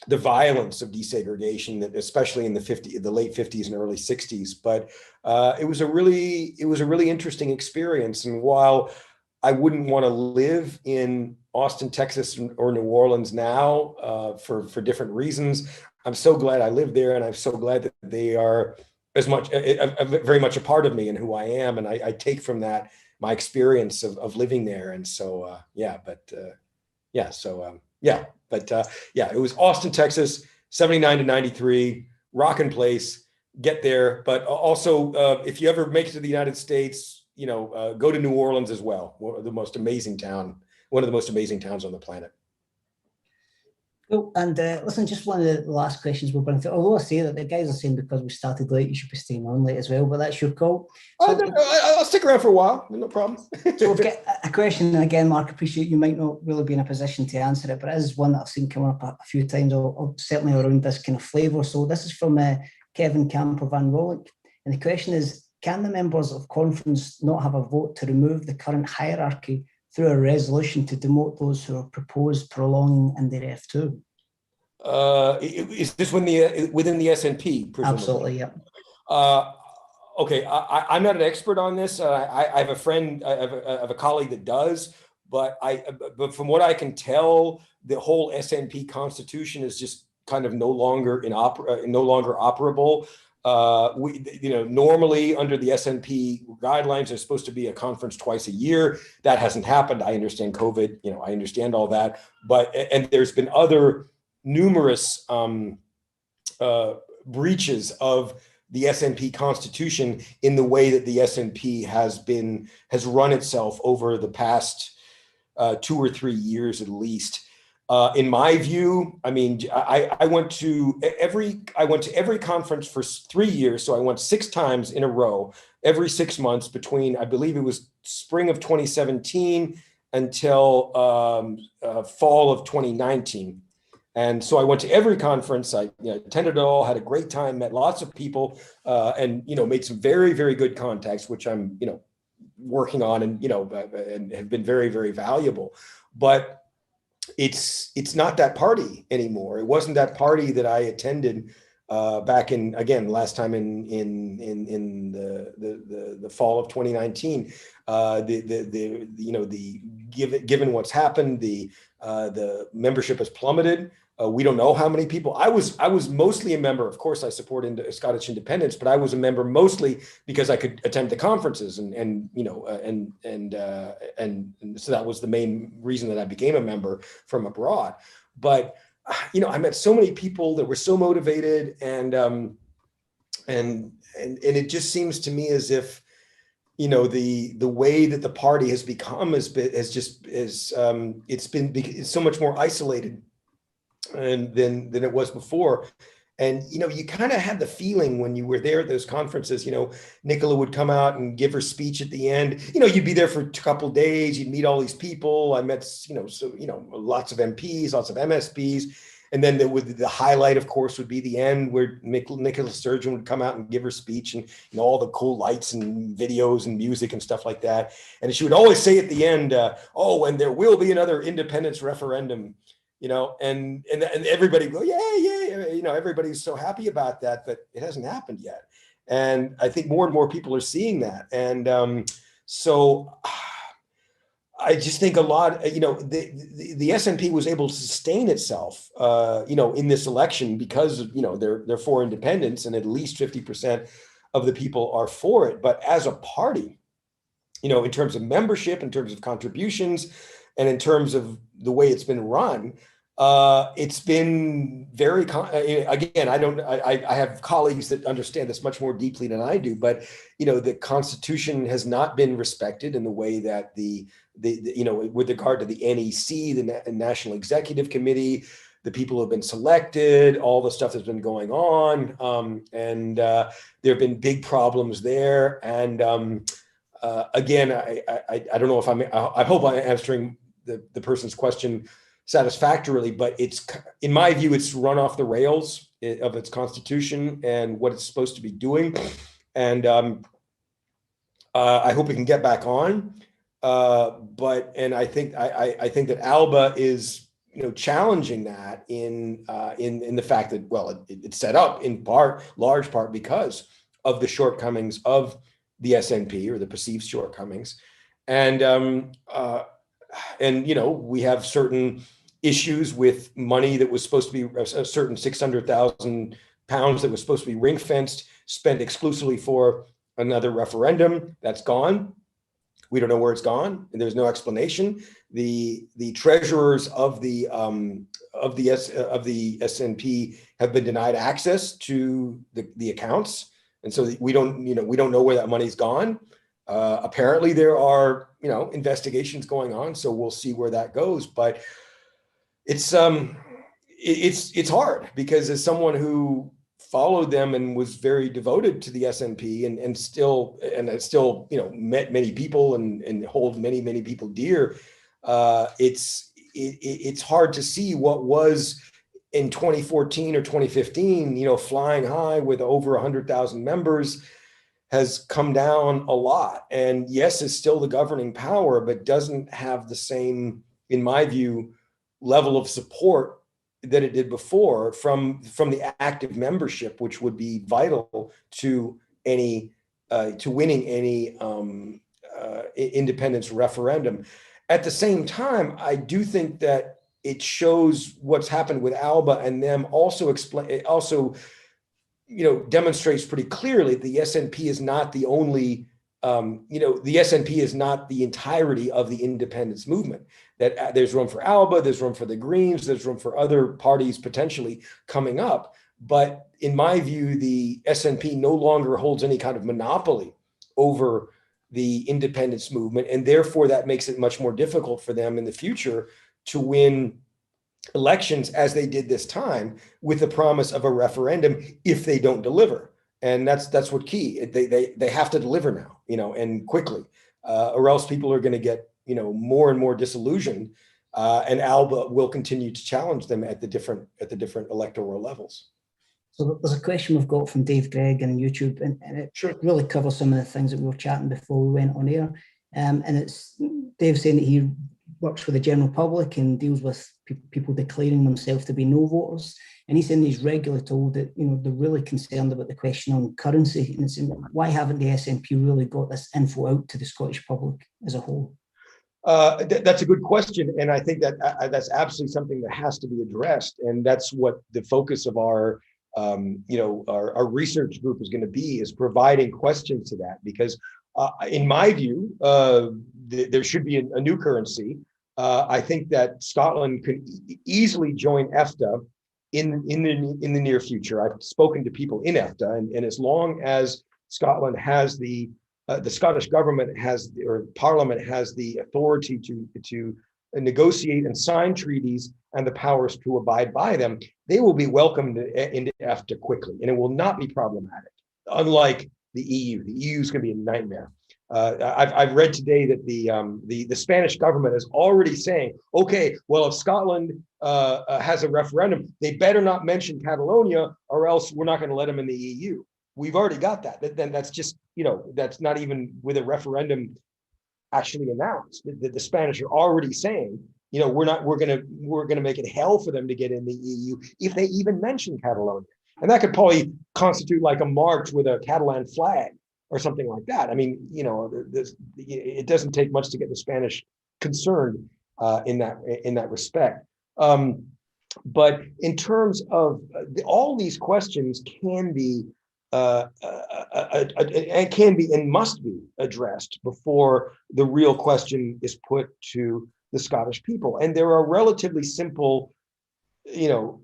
violence of desegregation, that especially in the late 50s and early 60s. But it was a really interesting experience. And while I wouldn't want to live in Austin, Texas, or New Orleans now for different reasons, I'm so glad I lived there, and I'm so glad that they are very much a part of me and who I am. And I take from that, my experience of living there. And so, yeah, it was Austin, Texas, 79 to 93, rockin' place, get there. But also, if you ever make it to the United States, go to New Orleans as well. One of the most amazing towns on the planet. Cool. And listen, just one of the last questions we'll bring through. Although I say that the guys are saying because we started late, you should be staying on late as well, but that's your call. So, I'll stick around for a while, no problem. So we've got a question, and again, Mark, I appreciate you might not really be in a position to answer it, but it is one that I've seen come up a few times, or certainly around this kind of flavour. So this is from Kevin Camper Van Rollick, and the question is, can the members of conference not have a vote to remove the current hierarchy through a resolution to demote those who have proposed prolonging in their F2? Is this within the SNP? Presumably? Absolutely, yeah. Okay, I'm not an expert on this. I have a friend, I have a colleague that does, but from what I can tell, the whole SNP constitution is just kind of no longer operable. Normally under the SNP guidelines, there's supposed to be a conference twice a year. That hasn't happened. I understand COVID, I understand all that, and there's been other numerous breaches of the SNP constitution in the way that the SNP has run itself over the past 2 or 3 years at least. In my view, I mean, I went to every conference for 3 years. So I went 6 times in a row, every 6 months between, I believe it was spring of 2017 until fall of 2019. And so I went to every conference. I attended it all, had a great time, met lots of people, and made some very, very good contacts, which I'm working on, and and have been very, very valuable. But it's not that party anymore. It wasn't that party that I attended back in, again, last time in the fall of 2019. Given what's happened, the membership has plummeted. We don't know how many people. I was mostly a member. Of course, I support Scottish independence, but I was a member mostly because I could attend the conferences, and so that was the main reason that I became a member from abroad. But I met so many people that were so motivated, and it just seems to me as if the way that the party has become it's so much more isolated than it was before. And you kind of had the feeling when you were there at those conferences, Nicola would come out and give her speech at the end. You'd be there for a couple of days, you'd meet all these people. I met lots of MPs, lots of MSPs. And then the highlight, of course, would be the end, where Nicola Sturgeon would come out and give her speech, and all the cool lights and videos and music and stuff like that. And she would always say at the end, "Oh, and there will be another independence referendum," and everybody go, "Yeah." Everybody's so happy about that, but it hasn't happened yet. And I think more and more people are seeing that, and so. I just think a lot, the SNP was able to sustain itself, in this election because they're for independence, and at least 50% of the people are for it. But as a party, in terms of membership, in terms of contributions, and in terms of the way it's been run, it's been very, again, I have colleagues that understand this much more deeply than I do, but, the Constitution has not been respected in the way that with regard to the NEC, the National Executive Committee, the people who have been selected, all the stuff that's been going on, and there have been big problems there. And again, I don't know if I hope I'm answering the person's question satisfactorily, but in my view, it's run off the rails of its constitution and what it's supposed to be doing. And I hope it can get back on. And I think that ALBA is challenging that in the fact that, well, it's set up in large part because of the shortcomings of the SNP, or the perceived shortcomings, and we have certain issues with money that was supposed to be a certain £600,000 that was supposed to be ring fenced, spent exclusively for another referendum. That's gone. We don't know where it's gone, and there's no explanation. The treasurers of the SNP have been denied access to the accounts, and so we don't know where that money's gone. Apparently, there are investigations going on, so we'll see where that goes. But it's hard, because as someone who followed them and was very devoted to the SNP and still met many people and hold many people dear, it's hard to see what was in 2014 or 2015, flying high with over 100,000 members, has come down a lot. And yes, it's still the governing power, but doesn't have the same, in my view, level of support that it did before from the active membership, which would be vital to winning any independence referendum. At the same time, I do think that it shows what's happened with ALBA, and them also demonstrates pretty clearly the SNP is not the only, the SNP is not the entirety of the independence movement. That there's room for ALBA, there's room for the Greens, there's room for other parties potentially coming up. But in my view, the SNP no longer holds any kind of monopoly over the independence movement, and therefore that makes it much more difficult for them in the future to win elections, as they did this time, with the promise of a referendum if they don't deliver. And that's what key. They have to deliver now, and quickly, or else people are going to get more and more disillusioned, and ALBA will continue to challenge them at the different electoral levels. So there's a question we've got from Dave Gregg on YouTube, and it really covers some of the things that we were chatting before we went on air. And it's Dave saying that he works for the general public and deals with people declaring themselves to be no voters. And he's saying he's regularly told that they're really concerned about the question on currency, and it's saying, why haven't the SNP really got this info out to the Scottish public as a whole? That's a good question, and I think that that's absolutely something that has to be addressed, and that's what the focus of our research group is going to be, is providing questions to that, because in my view, there should be a new currency. I think that Scotland could easily join EFTA in the near future. I've spoken to people in EFTA, and as long as Scotland has the Scottish government or Parliament has the authority to negotiate and sign treaties and the powers to abide by them, they will be welcomed into EFTA quickly, and it will not be problematic. Unlike the EU is going to be a nightmare. I've read today that the Spanish government is already saying, okay, well, if Scotland has a referendum, they better not mention Catalonia, or else we're not going to let them in the EU. We've already got that. Then that's just, that's not even with a referendum actually announced. The Spanish are already saying, we're gonna make it hell for them to get in the EU if they even mention Catalonia. And that could probably constitute like a march with a Catalan flag or something like that. I mean, it doesn't take much to get the Spanish concerned in that respect. But in terms of all these questions can be and must be addressed before the real question is put to the Scottish people. And there are relatively simple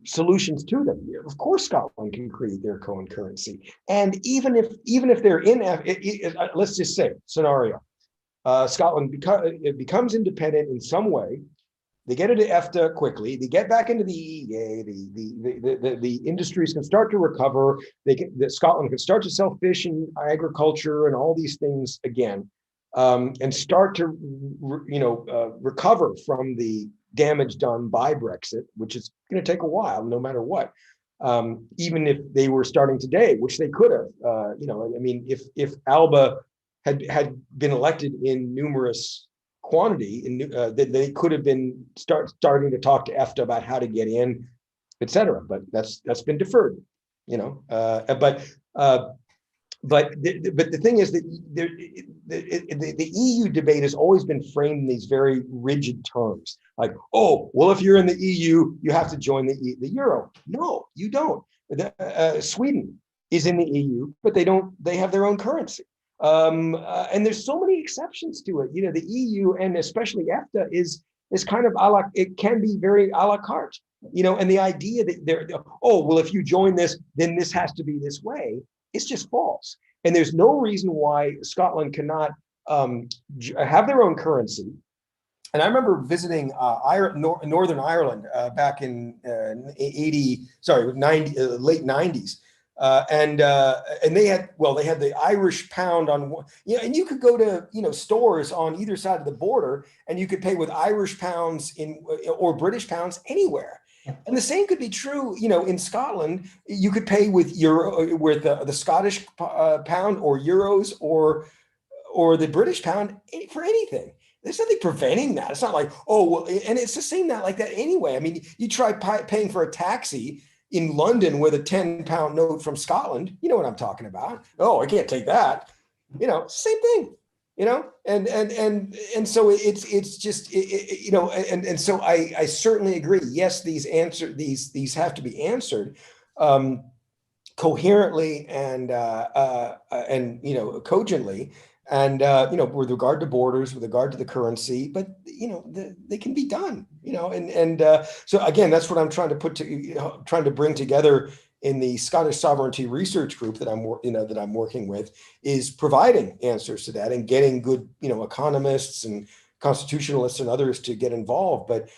solutions to them. Of course, Scotland can create their own currency, and even if they're in, let's just say scenario, Scotland becomes independent in some way. They get into EFTA quickly. They get back into the EEA. The industries can start to recover. Scotland can start to sell fish and agriculture and all these things again, and start to recover from the damage done by Brexit, which is going to take a while, no matter what. Even if they were starting today, which they could have, if ALBA had been elected in numerous quantity, they could have been starting to talk to EFTA about how to get in, etc. But that's been deferred, But the thing is that the EU debate has always been framed in these very rigid terms, like, oh, well, if you're in the EU, you have to join the euro. No, you don't. Sweden is in the EU, but they have their own currency. And there's so many exceptions to it. You know, the EU and especially EFTA is kind of it can be very a la carte. You know, and the idea that oh, well, if you join this, then this has to be this way. It's just false. And there's no reason why Scotland cannot have their own currency. And I remember visiting Northern Ireland back in late 90s. And they had the Irish pound on, you know, and you could go to, you know, stores on either side of the border and you could pay with Irish pounds or British pounds anywhere. And the same could be true, you know, in Scotland. You could pay with the Scottish pound or euros or the British pound for anything. There's nothing preventing that. It's not like, oh, well, and it's the same like that anyway. I mean, you try paying for a taxi in London with a 10-pound note from Scotland. You know what I'm talking about. Oh, I can't take that. You know, same thing. You know, and so it's just you know, and so I certainly agree. Yes, these have to be answered coherently and you know, cogently, and you know, with regard to borders, with regard to the currency, but you know, they can be done. You know, and so again, that's what I'm trying to bring together in the Scottish Sovereignty Research Group that I'm working with, is providing answers to that and getting good, you know, economists and constitutionalists and others to get involved. But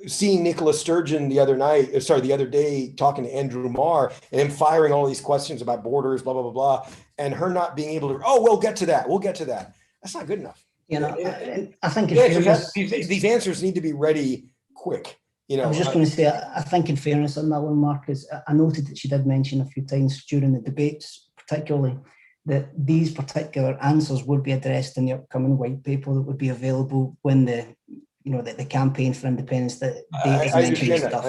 seeing Nicola Sturgeon the other day talking to Andrew Marr and him firing all these questions about borders, blah blah blah blah, and her not being able to, oh, we'll get to that. That's not good enough. You know, I think these answers need to be ready quick. You know, I was just going to say, I think in fairness on that one, Marcus, I noted that she did mention a few times during the debates, particularly, that these particular answers would be addressed in the upcoming white paper that would be available when the campaign for independence that date is mentioned stuff.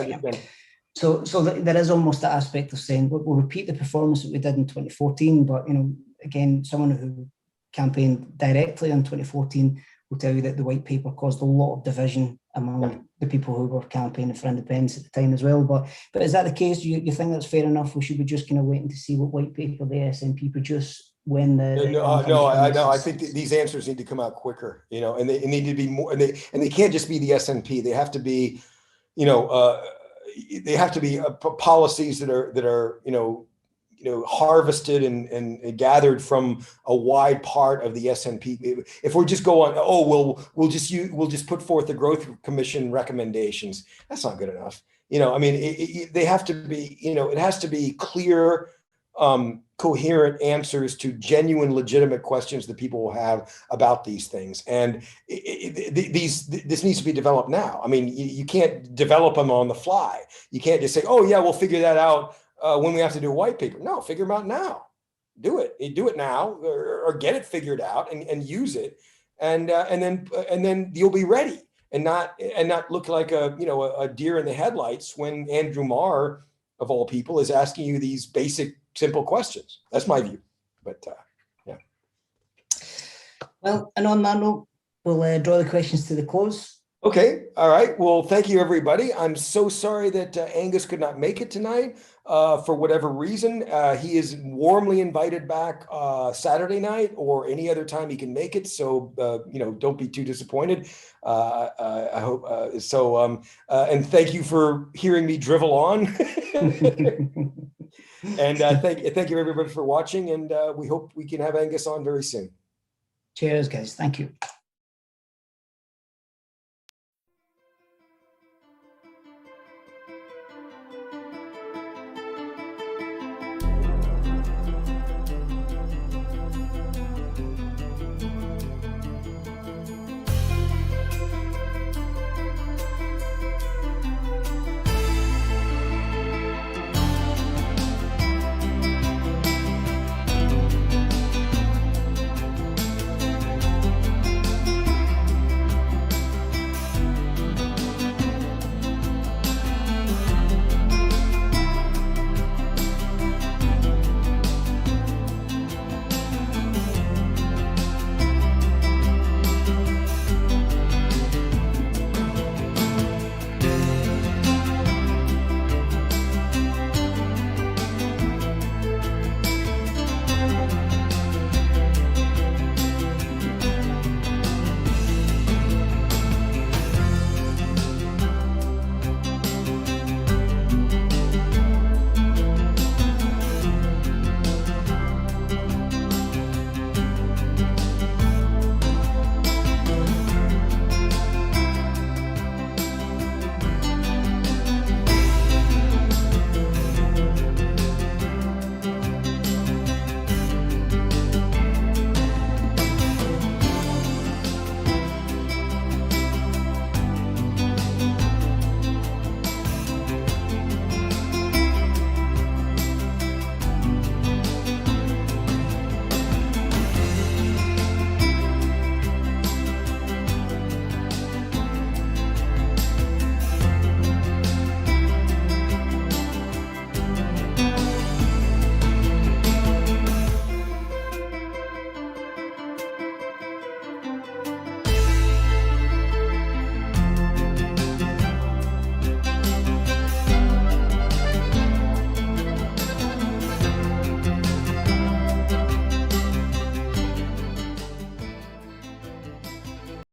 So there is almost that aspect of saying we'll repeat the performance that we did in 2014, but you know, again, someone who campaigned directly in 2014 will tell you that the white paper caused a lot of division among the people who were campaigning for independence at the time as well. But is that the case? You think that's fair enough, or should we just kind of waiting to see what white paper the SNP produce when the No, I think these answers need to come out quicker, you know, and they need to be more, and they can't just be the SNP. They have to be, you know, they have to be policies that are you know, harvested and gathered from a wide part of the SNP. If we just go on, oh, well, we'll just put forth the Growth Commission recommendations. That's not good enough. You know, I mean, they have to be, you know, it has to be clear, coherent answers to genuine, legitimate questions that people will have about these things. And this needs to be developed now. I mean, you can't develop them on the fly. You can't just say, oh yeah, we'll figure that out when we have to do a white paper. No, figure them out now. Do it. You do it now, or get it figured out and use it, and then you'll be ready, and not look like a deer in the headlights when Andrew Marr, of all people, is asking you these basic, simple questions. That's my view. But yeah. Well, and on that note, we'll draw the questions to the close. Okay. All right. Well, thank you, everybody. I'm so sorry that Angus could not make it tonight for whatever reason. He is warmly invited back Saturday night or any other time he can make it. So, you know, don't be too disappointed. I hope so. And thank you for hearing me drivel on. And thank you, everybody, for watching. And we hope we can have Angus on very soon. Cheers, guys. Thank you.